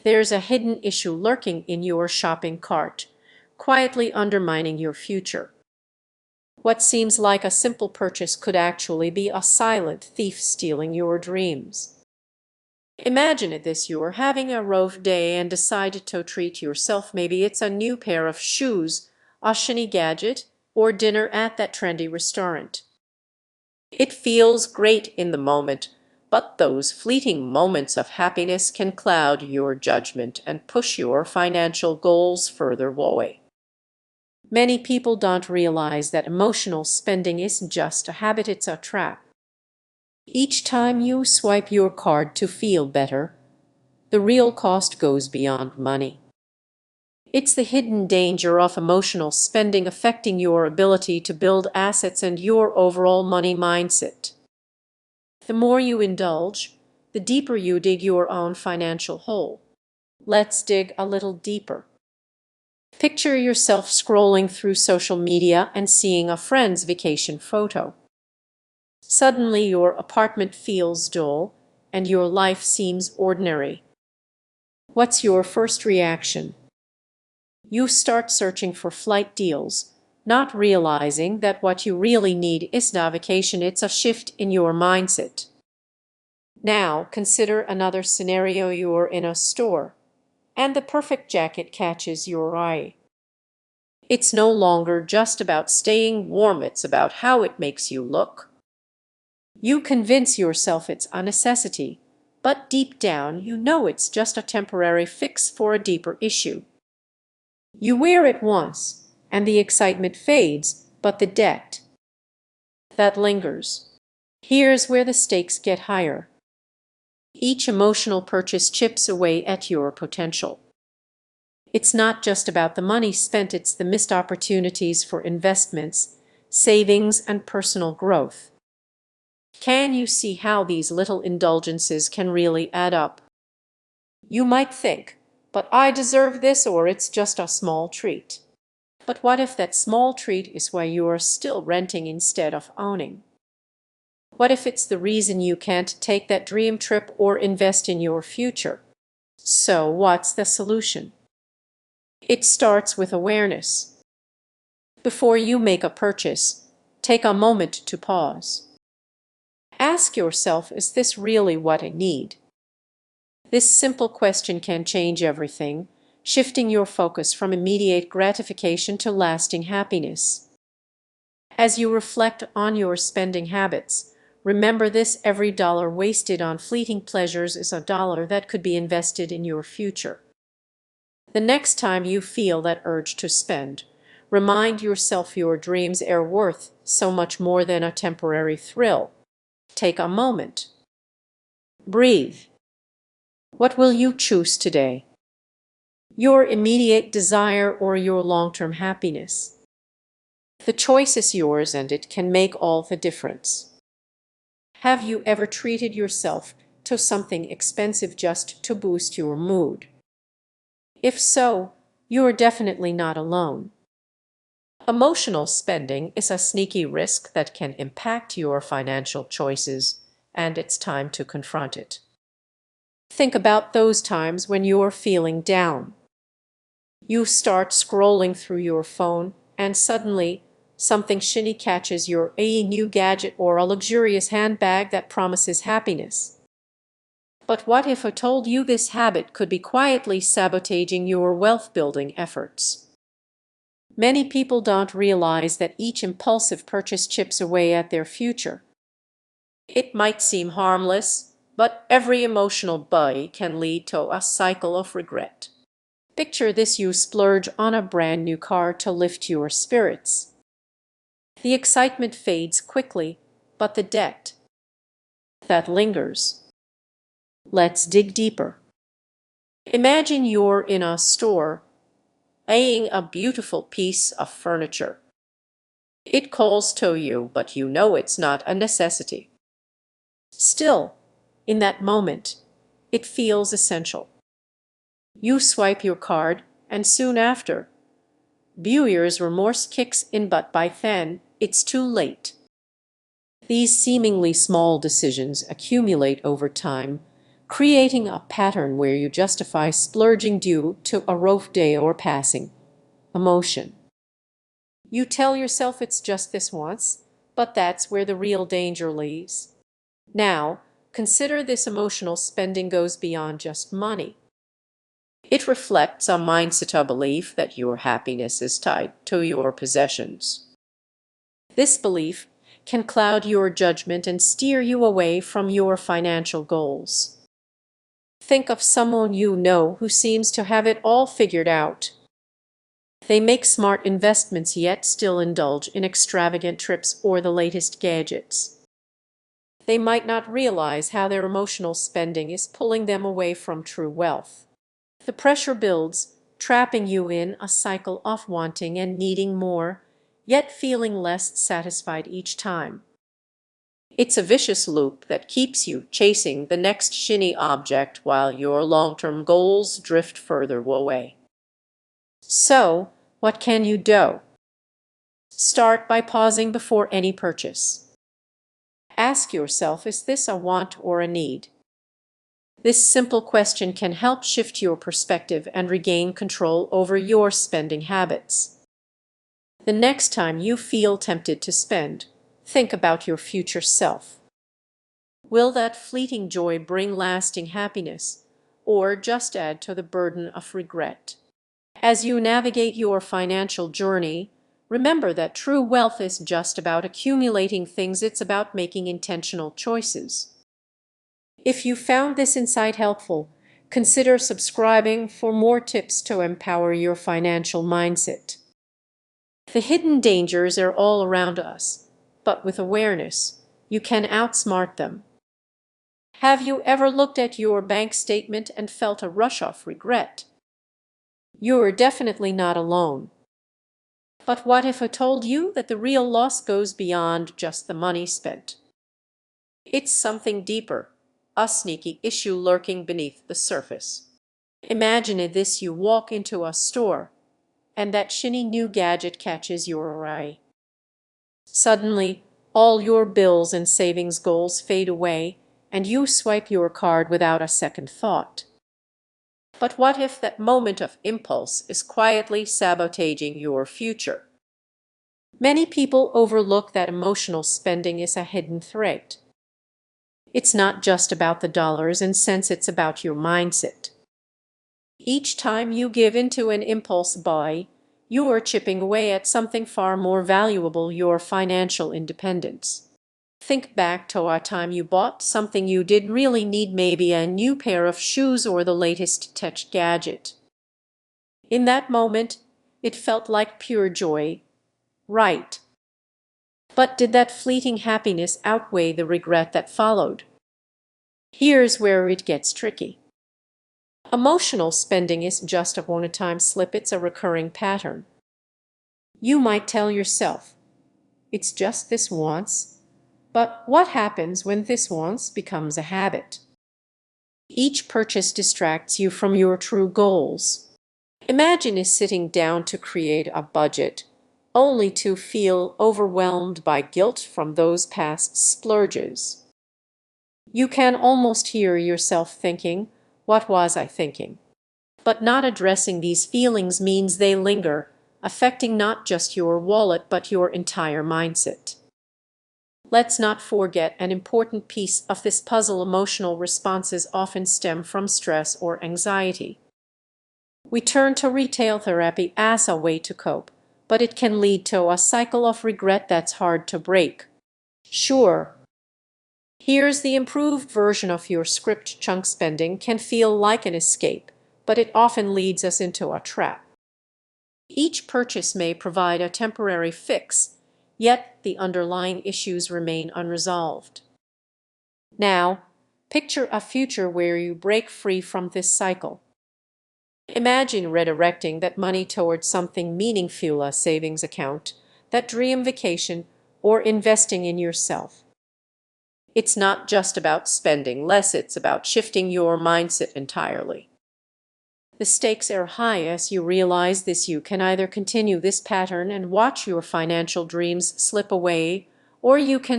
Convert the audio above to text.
There's a hidden issue lurking in your shopping cart, quietly undermining your future. What seems like a simple purchase could actually be a silent thief stealing your dreams. Imagine it this: you're having a rough day and decide to treat yourself. Maybe it's a new pair of shoes, a shiny gadget, or dinner at that trendy restaurant. It feels great in the moment, but those fleeting moments of happiness can cloud your judgment and push your financial goals further away. Many people don't realize that emotional spending isn't just a habit, it's a trap. Each time you swipe your card to feel better, the real cost goes beyond money. It's the hidden danger of emotional spending affecting your ability to build assets and your overall money mindset. The more you indulge, the deeper you dig your own financial hole. Let's dig a little deeper. Picture yourself scrolling through social media and seeing a friend's vacation photo. Suddenly your apartment feels dull and your life seems ordinary. What's your first reaction? You start searching for flight deals, not realizing that what you really need isn't a vacation, it's a shift in your mindset. Now consider another scenario: you're in a store, and the perfect jacket catches your eye. It's no longer just about staying warm, it's about how it makes you look. You convince yourself it's a necessity, but deep down you know it's just a temporary fix for a deeper issue. You wear it once, and the excitement fades, but the debt, that lingers. Here's where the stakes get higher. Each emotional purchase chips away at your potential. It's not just about the money spent, it's the missed opportunities for investments, savings, and personal growth. Can you see how these little indulgences can really add up? You might think, but I deserve this, or it's just a small treat. But what if that small treat is why you are still renting instead of owning? What if it's the reason you can't take that dream trip or invest in your future? So what's the solution? It starts with awareness. Before you make a purchase, take a moment to pause. Ask yourself, is this really what I need? This simple question can change everything, shifting your focus from immediate gratification to lasting happiness. As you reflect on your spending habits, remember this: every dollar wasted on fleeting pleasures is a dollar that could be invested in your future. The next time you feel that urge to spend, remind yourself your dreams are worth so much more than a temporary thrill. Take a moment. Breathe. What will you choose today? Your immediate desire or your long-term happiness? The choice is yours, and it can make all the difference. Have you ever treated yourself to something expensive just to boost your mood? If so, you're definitely not alone. Emotional spending is a sneaky risk that can impact your financial choices, and it's time to confront it. Think about those times when you're feeling down. You start scrolling through your phone, and suddenly something shiny catches your eye: a new gadget or a luxurious handbag that promises happiness. But what if I told you this habit could be quietly sabotaging your wealth-building efforts? Many people don't realize that each impulsive purchase chips away at their future. It might seem harmless, but every emotional buy can lead to a cycle of regret. Picture this: you splurge on a brand new car to lift your spirits. The excitement fades quickly, but the debt, that lingers. Let's dig deeper. Imagine you're in a store, eyeing a beautiful piece of furniture. It calls to you, but you know it's not a necessity. Still, in that moment, it feels essential. You swipe your card, and soon after, buyer's remorse kicks in, but by then, it's too late. These seemingly small decisions accumulate over time, creating a pattern where you justify splurging due to a rough day or passing emotion. You tell yourself it's just this once, but that's where the real danger lies. Now, consider this emotional spending goes beyond just money. It reflects a mindset, a belief that your happiness is tied to your possessions. This belief can cloud your judgment and steer you away from your financial goals. Think of someone you know who seems to have it all figured out. They make smart investments yet still indulge in extravagant trips or the latest gadgets. They might not realize how their emotional spending is pulling them away from true wealth. The pressure builds, trapping you in a cycle of wanting and needing more, yet feeling less satisfied each time. It's a vicious loop that keeps you chasing the next shiny object while your long-term goals drift further away. So, what can you do? Start by pausing before any purchase. Ask yourself, is this a want or a need? This simple question can help shift your perspective and regain control over your spending habits. The next time you feel tempted to spend, think about your future self. Will that fleeting joy bring lasting happiness, or just add to the burden of regret? As you navigate your financial journey, remember that true wealth is just about accumulating things, it's about making intentional choices. If you found this insight helpful, consider subscribing for more tips to empower your financial mindset. The hidden dangers are all around us, but with awareness, you can outsmart them. Have you ever looked at your bank statement and felt a rush of regret? You're definitely not alone. But what if I told you that the real loss goes beyond just the money spent? It's something deeper, a sneaky issue lurking beneath the surface. Imagine this: you walk into a store, and that shiny new gadget catches your eye. Suddenly, all your bills and savings goals fade away, and you swipe your card without a second thought. But what if that moment of impulse is quietly sabotaging your future? Many people overlook that emotional spending is a hidden threat. It's not just about the dollars and cents, it's about your mindset. Each time you give into an impulse buy, you are chipping away at something far more valuable: your financial independence. Think back to a time you bought something you did really need, maybe a new pair of shoes or the latest tech gadget. In that moment, it felt like pure joy, right? But did that fleeting happiness outweigh the regret that followed? Here's where it gets tricky. Emotional spending isn't just a one-time slip, it's a recurring pattern. You might tell yourself, it's just this once, but what happens when this once becomes a habit? Each purchase distracts you from your true goals. Imagine sitting down to create a budget, only to feel overwhelmed by guilt from those past splurges. You can almost hear yourself thinking, what was I thinking? But not addressing these feelings means they linger, affecting not just your wallet but your entire mindset. Let's not forget an important piece of this puzzle: emotional responses often stem from stress or anxiety. We turn to retail therapy as a way to cope, but it can lead to a cycle of regret that's hard to break. Sure, here's the improved version of your script: chunk spending can feel like an escape, but it often leads us into a trap. Each purchase may provide a temporary fix, yet the underlying issues remain unresolved. Now, picture a future where you break free from this cycle. Imagine redirecting that money towards something meaningful: a savings account, that dream vacation, or investing in yourself. It's not just about spending less, it's about shifting your mindset entirely. The stakes are high as you realize this: you can either continue this pattern and watch your financial dreams slip away, or you can